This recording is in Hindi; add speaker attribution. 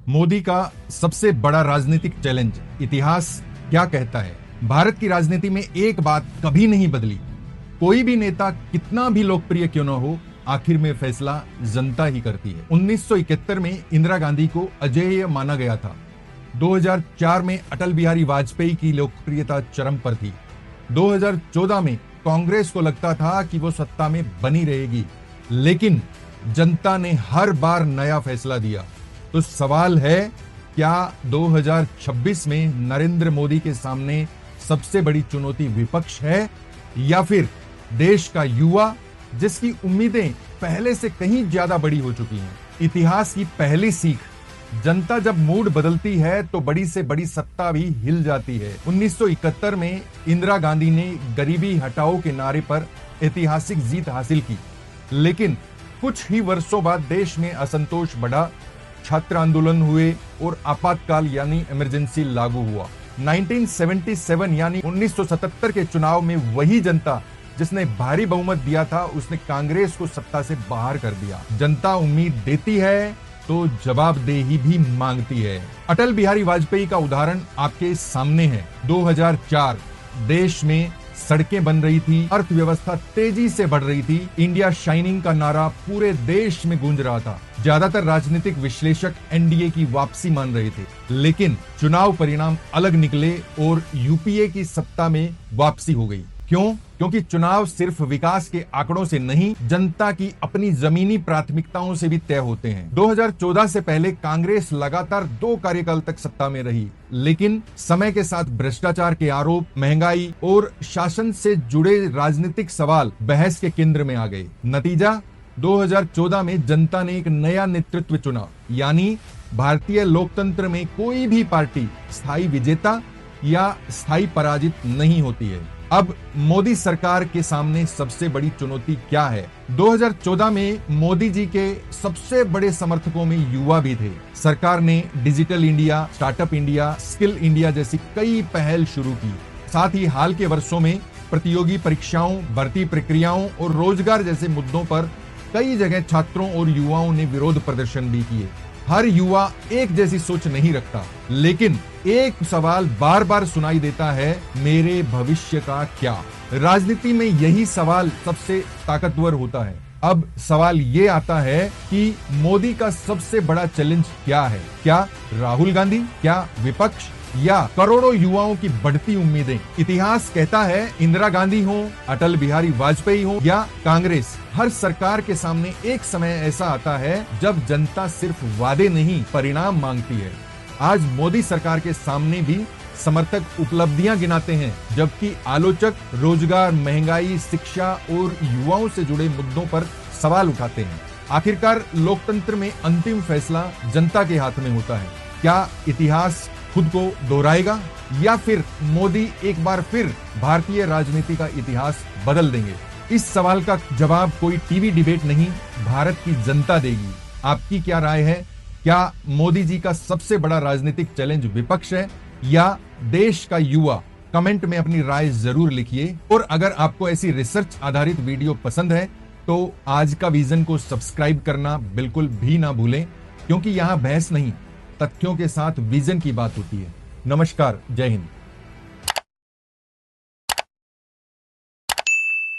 Speaker 1: मोदी का सबसे बड़ा राजनीतिक चैलेंज, इतिहास क्या कहता है। भारत की राजनीति में एक बात कभी नहीं बदली, कोई भी नेता कितना भी लोकप्रिय क्यों न हो, आखिर में फैसला जनता ही करती है। 1971 में इंदिरा गांधी को अजेय माना गया था। 2004 में अटल बिहारी वाजपेयी की लोकप्रियता चरम पर थी। 2014 में कांग्रेस को लगता था कि वो सत्ता में बनी रहेगी, लेकिन जनता ने हर बार नया फैसला दिया। तो सवाल है, क्या 2026 में नरेंद्र मोदी के सामने सबसे बड़ी चुनौती विपक्ष है या फिर देश का युवा, जिसकी उम्मीदें पहले से कहीं ज्यादा बड़ी हो चुकी हैं। इतिहास की पहली सीख, जनता जब मूड बदलती है तो बड़ी से बड़ी सत्ता भी हिल जाती है। 1971 में इंदिरा गांधी ने गरीबी हटाओ के नारे पर ऐतिहासिक जीत हासिल की, लेकिन कुछ ही वर्षों बाद देश में असंतोष बढ़ा, छात्र आंदोलन हुए और आपातकाल यानी इमरजेंसी लागू हुआ। 1977 यानी 1977 के चुनाव में वही जनता जिसने भारी बहुमत दिया था, उसने कांग्रेस को सत्ता से बाहर कर दिया। जनता उम्मीद देती है तो जवाबदेही भी मांगती है। अटल बिहारी वाजपेयी का उदाहरण आपके सामने है। 2004 देश में सड़कें बन रही थी, अर्थव्यवस्था तेजी से बढ़ रही थी, इंडिया शाइनिंग का नारा पूरे देश में गूंज रहा था। ज्यादातर राजनीतिक विश्लेषक एनडीए की वापसी मान रहे थे, लेकिन चुनाव परिणाम अलग निकले और यूपीए की सत्ता में वापसी हो गई। क्यों? क्योंकि चुनाव सिर्फ विकास के आंकड़ों से नहीं, जनता की अपनी जमीनी प्राथमिकताओं से भी तय होते हैं। 2014 से पहले कांग्रेस लगातार 2 कार्यकाल तक सत्ता में रही, लेकिन समय के साथ भ्रष्टाचार के आरोप, महंगाई और शासन से जुड़े राजनीतिक सवाल बहस के केंद्र में आ गए। नतीजा, 2014 में जनता ने एक नया नेतृत्व चुना, यानी भारतीय लोकतंत्र में कोई भी पार्टी स्थायी विजेता या स्थायी पराजित नहीं होती है। अब मोदी सरकार के सामने सबसे बड़ी चुनौती क्या है? 2014 में मोदी जी के सबसे बड़े समर्थकों में युवा भी थे। सरकार ने digital India, startup India, skill India जैसी कई पहल शुरू की। साथ ही हाल के वर्षों में प्रतियोगी परीक्षाओं, भर्ती प्रक्रियाओं और रोजगार जैसे मुद्दों पर कई जगह छात्रों और युवाओं ने विरोध प्रदर्शन भी किए। हर युवा एक जैसी सोच नहीं रखता, लेकिन एक सवाल बार बार सुनाई देता है, मेरे भविष्य का क्या? राजनीति में यही सवाल सबसे ताकतवर होता है। अब सवाल ये आता है कि मोदी का सबसे बड़ा चैलेंज क्या है? क्या राहुल गांधी? क्या विपक्ष? या करोड़ों युवाओं की बढ़ती उम्मीदें? इतिहास कहता है, इंदिरा गांधी हो, अटल बिहारी वाजपेयी हो या कांग्रेस, हर सरकार के सामने एक समय ऐसा आता है जब जनता सिर्फ वादे नहीं, परिणाम मांगती है। आज मोदी सरकार के सामने भी समर्थक उपलब्धियां गिनाते हैं, जबकि आलोचक रोजगार, महंगाई, शिक्षा और युवाओं से जुड़े मुद्दों पर सवाल उठाते हैं। आखिरकार लोकतंत्र में अंतिम फैसला जनता के हाथ में होता है। क्या इतिहास खुद को दोहराएगा या फिर मोदी एक बार फिर भारतीय राजनीति का इतिहास बदल देंगे? इस सवाल का जवाब कोई टीवी डिबेट नहीं, भारत की जनता देगी। आपकी क्या राय है? क्या मोदी जी का सबसे बड़ा राजनीतिक चैलेंज विपक्ष है या देश का युवा? कमेंट में अपनी राय जरूर लिखिए। और अगर आपको ऐसी रिसर्च आधारित वीडियो पसंद है तो आज का विजन को सब्सक्राइब करना बिल्कुल भी ना भूलें, क्योंकि यहाँ बहस नहीं, तथ्यों के साथ विजन की बात होती है। नमस्कार, जय हिंद।